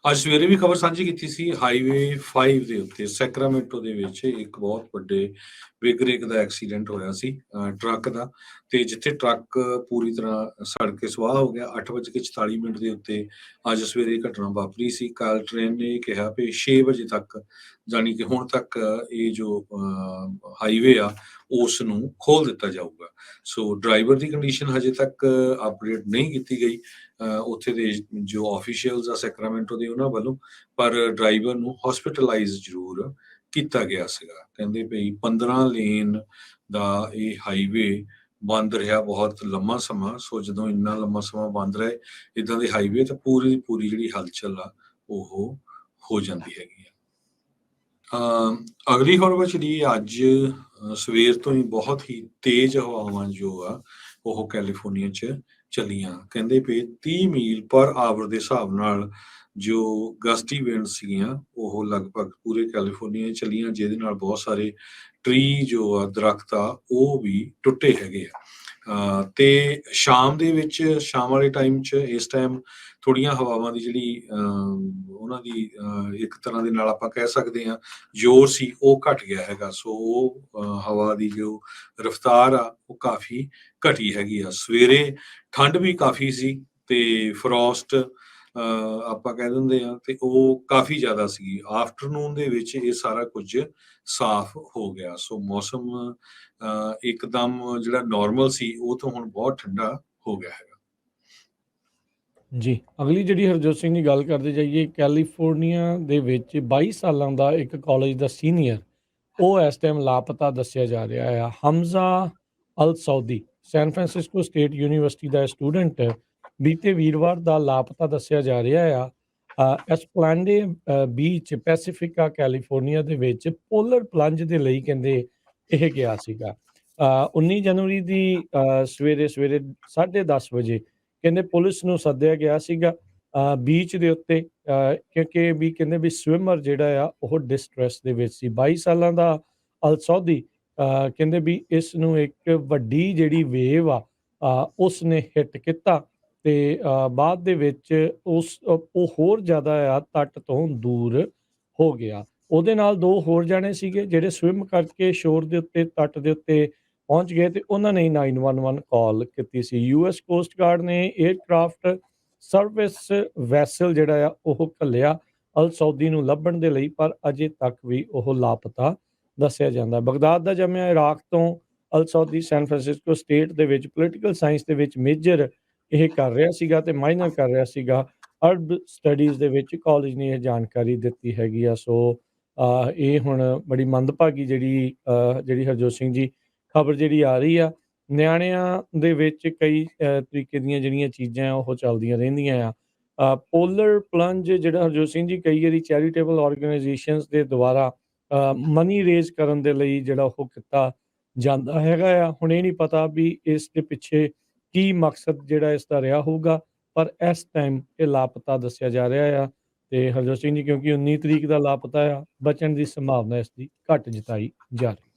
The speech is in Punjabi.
ਅੱਜ ਸਵੇਰੇ ਵੀ ਖਬਰ ਸਾਂਝੀ ਕੀਤੀ ਸੀ। ਹਾਈਵੇ 5 ਦੇ ਉੱਤੇ ਸੈਕਰਾਮੈਂਟੋ ਦੇ ਵਿੱਚ ਇੱਕ ਬਹੁਤ ਵੱਡੇ ਵਿਗਰੇਕ ਦਾ ਐਕਸੀਡੈਂਟ ਹੋਇਆ ਸੀ, ਟਰੱਕ ਦਾ। ਤੇ ਜਿੱਥੇ ਟਰੱਕ ਪੂਰੀ ਤਰ੍ਹਾਂ ਸੜ ਕੇ ਸੁਆਹ ਹੋ ਗਿਆ, 8:44 ਦੇ ਉੱਤੇ ਅੱਜ ਸਵੇਰੇ ਇਹ ਘਟਨਾ ਵਾਪਰੀ ਸੀ। ਕਾਲਟ੍ਰੇਨ ਨੇ ਕਿਹਾ ਵੀ 6 ਵਜੇ ਤੱਕ, ਜਾਣੀ ਕਿ ਹੁਣ ਤੱਕ, ਇਹ ਜੋ ਹਾਈਵੇ ਆ ਉਸ ਨੂੰ ਖੋਲ ਦਿੱਤਾ ਜਾਊਗਾ। ਸੋ ਡਰਾਈਵਰ ਦੀ ਕੰਡੀਸ਼ਨ ਹਜੇ ਤੱਕ ਅਪਡੇਟ ਨਹੀਂ ਕੀਤੀ ਗਈ ਉੱਥੇ ਦੇ ਜੋ ਆਫੀਸ਼ੀਅਲਸ ਆ ਸੈਕਰਾਮੈਂਟੋ ਦੇ ਉਹਨਾਂ ਵੱਲੋਂ, ਪਰ ਡਰਾਈਵਰ ਨੂੰ ਹਸਪੀਟਲਾਈਜ਼ ਜ਼ਰੂਰ ਕੀਤਾ ਗਿਆ ਸੀਗਾ। ਕਹਿੰਦੇ ਭਈ 15 ਲੇਨ ਦਾ ਇਹ ਹਾਈਵੇ ਬੰਦ ਰਿਹਾ ਬਹੁਤ ਲੰਮਾ ਸਮਾਂ। ਸੋ ਜਦੋਂ ਇੰਨਾ ਲੰਮਾ ਸਮਾਂ ਬੰਦ ਰਹੇ ਇੱਦਾਂ ਦੇ ਹਾਈਵੇ, ਤਾਂ ਪੂਰੀ ਦੀ ਪੂਰੀ ਜਿਹੜੀ ਹਲਚਲ ਆ ਉਹ ਹੋ ਜਾਂਦੀ ਹੈਗੀ ਆ। ਅਗਲੀ ਖਬਰ ਜਿਹੜੀ ਅੱਜ ਸਵੇਰ ਤੋਂ ਹੀ ਬਹੁਤ ਹੀ ਤੇਜ਼ ਹਵਾਵਾਂ ਜੋ ਆ ਉਹ ਕੈਲੀਫੋਰਨੀਆ 'ਚ ਚੱਲੀਆਂ। ਕਹਿੰਦੇ ਪਏ 30 ਮੀਲ ਪਰ ਆਵਰ ਦੇ ਹਿਸਾਬ ਨਾਲ ਜੋ ਗਸਟੀ ਵਿੰਡ ਸੀਗੀਆਂ ਉਹ ਲਗਭਗ ਪੂਰੇ ਕੈਲੀਫੋਰਨੀਆ 'ਚ ਚੱਲੀਆਂ, ਜਿਹਦੇ ਨਾਲ ਬਹੁਤ ਸਾਰੇ ਟਰੀ ਜੋ ਆ, ਦਰਖਤ ਆ, ਉਹ ਵੀ ਟੁੱਟੇ ਹੈਗੇ ਆ। ਤੇ ਸ਼ਾਮ ਦੇ ਵਿੱਚ, ਸ਼ਾਮ ਵਾਲੇ ਟਾਈਮ 'ਚ, ਇਸ ਟਾਈਮ ਥੋੜ੍ਹੀਆਂ ਹਵਾਵਾਂ ਦੀ ਜਿਹੜੀ ਉਹਨਾਂ ਦੀ ਇੱਕ ਤਰ੍ਹਾਂ ਦੇ ਨਾਲ ਆਪਾਂ ਕਹਿ ਸਕਦੇ ਹਾਂ ਜ਼ੋਰ ਸੀ, ਉਹ ਘਟ ਗਿਆ ਹੈਗਾ। ਸੋ ਉਹ ਹਵਾ ਦੀ ਜੋ ਰਫਤਾਰ ਆ ਉਹ ਕਾਫੀ ਘਟੀ ਹੈਗੀ ਆ। ਸਵੇਰੇ ਠੰਡ ਵੀ ਕਾਫੀ ਸੀ ਤੇ ਫਰੋਸਟ ਆਪਾਂ ਕਹਿ ਦਿੰਦੇ ਆ, ਤੇ ਉਹ ਕਾਫੀ ਜ਼ਿਆਦਾ ਸੀਗੀ। ਆਫਟਰਨੂਨ ਦੇ ਵਿੱਚ ਇਹ ਸਾਰਾ ਕੁਝ ਸਾਫ਼ ਹੋ ਗਿਆ। ਸੋ ਮੌਸਮ ਇੱਕਦਮ ਜਿਹੜਾ ਨਾਰਮਲ ਸੀ ਉਹ ਤਾਂ ਹੁਣ ਬਹੁਤ ਠੰਡਾ ਹੋ ਗਿਆ ਹੈਗਾ। ਜੀ, ਅਗਲੀ ਜਿਹੜੀ ਹਰਜੋਤ ਸਿੰਘ ਦੀ ਗੱਲ ਕਰਦੇ ਜਾਈਏ, ਕੈਲੀਫੋਰਨੀਆ ਦੇ ਵਿੱਚ 22 ਸਾਲਾਂ ਦਾ ਇੱਕ ਕਾਲਜ ਦਾ ਸੀਨੀਅਰ, ਉਹ ਇਸ ਟਾਈਮ ਲਾਪਤਾ ਦੱਸਿਆ ਜਾ ਰਿਹਾ ਆ। ਹਮਜ਼ਾ ਅਲ ਸਊਦੀ, ਸੈਨ ਫਰਾਂਸਿਸਕੋ ਸਟੇਟ ਯੂਨੀਵਰਸਿਟੀ ਦਾ ਸਟੂਡੈਂਟ ਬੀਤੇ ਵੀਰਵਾਰ ਦਾ ਲਾਪਤਾ ਦੱਸਿਆ ਜਾ ਰਿਹਾ ਆ। ਐਸਪਲੈਂਡੇ ਬੀਚ, ਪੈਸੀਫਿਕਾ, ਕੈਲੀਫੋਰਨੀਆ ਦੇ ਵਿੱਚ ਪੋਲਰ ਪਲੰਜ ਦੇ ਲਈ ਕਹਿੰਦੇ ਇਹ ਗਿਆ ਸੀਗਾ। 19 ਜਨਵਰੀ ਦੀ ਸਵੇਰੇ 10:30 ਵਜੇ ਕਹਿੰਦੇ ਪੁਲਿਸ ਨੂੰ ਸੱਦਿਆ ਗਿਆ ਸੀਗਾ ਬੀਚ ਦੇ ਉੱਤੇ, ਕਿਉਂਕਿ ਵੀ ਕਹਿੰਦੇ ਵੀ ਸਵਿਮਰ ਜਿਹੜਾ ਆ ਉਹ ਡਿਸਟ੍ਰੈਸ ਦੇ ਵਿੱਚ ਸੀ। 22 ਸਾਲਾਂ ਦਾ ਅਲ ਸਊਦੀ ਕਹਿੰਦੇ ਵੀ ਇਸ ਨੂੰ ਇੱਕ ਵੱਡੀ ਜਿਹੜੀ ਵੇਵ ਆ ਉਸ ਨੇ ਹਿੱਟ ਕੀਤਾ ਤੇ ਬਾਅਦ ਦੇ ਵਿੱਚ ਉਹ ਹੋਰ ਜ਼ਿਆਦਾ ਆ ਤੱਟ ਤੋਂ ਦੂਰ ਹੋ ਗਿਆ। ਉਹਦੇ ਨਾਲ 2 ਹੋਰ ਜਾਣੇ ਸੀਗੇ ਜਿਹੜੇ ਸਵਿਮ ਕਰਕੇ ਸ਼ੋਰ ਦੇ ਉੱਤੇ, ਤੱਟ ਦੇ ਉੱਤੇ ਪਹੁੰਚ ਗਏ ਤੇ ਉਹਨਾਂ ਨੇ 911 ਕਾਲ ਕੀਤੀ ਸੀ। ਯੂਐਸ ਕੋਸਟ ਗਾਰਡ ਨੇ 에ਅਰਕ੍ਰਾਫਟ ਸਰਵਿਸ ਵੈਸਲ ਜਿਹੜਾ ਆ ਉਹ ਘੱਲਿਆ ਅਲ ਸਊਦੀ ਨੂੰ ਲੱਭਣ ਦੇ ਲਈ, ਪਰ ਅਜੇ ਤੱਕ ਵੀ ਉਹ ਲਾਪਤਾ ਦੱਸਿਆ ਜਾਂਦਾ। ਬਗਦਾਦ ਦਾ ਜੰਮਿਆ, ਇਰਾਕ ਤੋਂ ਅਲ ਸਊਦੀ ਸੈਨ ਫਰਾਂਸਿਸਕੋ ਸਟੇਟ ਦੇ ਵਿੱਚ ਪੋਲੀਟੀਕਲ ਸਾਇੰਸ ਦੇ ਵਿੱਚ ਮੇਜਰ ਇਹ ਕਰ ਰਿਹਾ ਸੀਗਾ ਤੇ ਮਾਈਨਰ ਕਰ ਰਿਹਾ ਸੀਗਾ ਅਰਬ ਸਟੱਡੀਜ਼ ਦੇ ਵਿੱਚ। ਕਾਲਜ ਨੇ ਇਹ ਜਾਣਕਾਰੀ ਦਿੱਤੀ ਹੈਗੀ ਆ। ਸੋ ਇਹ ਹੁਣ ਬੜੀ ਮੰਦਭਾਗੀ ਜਿਹੜੀ ਹਰਜੋਤ ਸਿੰਘ ਜੀ ਖਬਰ ਜਿਹੜੀ ਆ ਰਹੀ ਆ। ਨਿਆਣਿਆਂ ਦੇ ਵਿੱਚ ਕਈ ਤਰੀਕੇ ਦੀਆਂ ਜਿਹੜੀਆਂ ਚੀਜ਼ਾਂ ਉਹ ਚੱਲਦੀਆਂ ਰਹਿੰਦੀਆਂ ਆ। ਪੋਲਰ ਪਲੰਜ ਜਿਹੜਾ ਹਰਜੋਤ ਸਿੰਘ ਜੀ ਕਈ ਵਾਰੀ ਚੈਰੀਟੇਬਲ ਆਰਗੇਨਾਈਜੇਸ਼ਨਸ ਦੇ ਦੁਆਰਾ ਮਨੀ ਰੇਜ਼ ਕਰਨ ਦੇ ਲਈ ਜਿਹੜਾ ਉਹ ਕੀਤਾ ਜਾਂਦਾ ਹੈਗਾ ਆ। ਹੁਣ ਇਹ ਨਹੀਂ ਪਤਾ ਵੀ ਇਸ ਦੇ ਪਿੱਛੇ ਕੀ ਮਕਸਦ ਜਿਹੜਾ ਇਸ ਦਾ ਰਿਹਾ ਹੋਊਗਾ, ਪਰ ਇਸ ਟਾਈਮ ਇਹ ਲਾਪਤਾ ਦੱਸਿਆ ਜਾ ਰਿਹਾ ਆ। ਤੇ ਹਰਜੋਤ ਸਿੰਘ ਜੀ ਕਿਉਂਕਿ 19 ਤਰੀਕ ਦਾ ਲਾਪਤਾ ਆ, ਬਚਣ ਦੀ ਸੰਭਾਵਨਾ ਇਸ ਦੀ ਘੱਟ ਜਤਾਈ ਜਾ ਰਹੀ।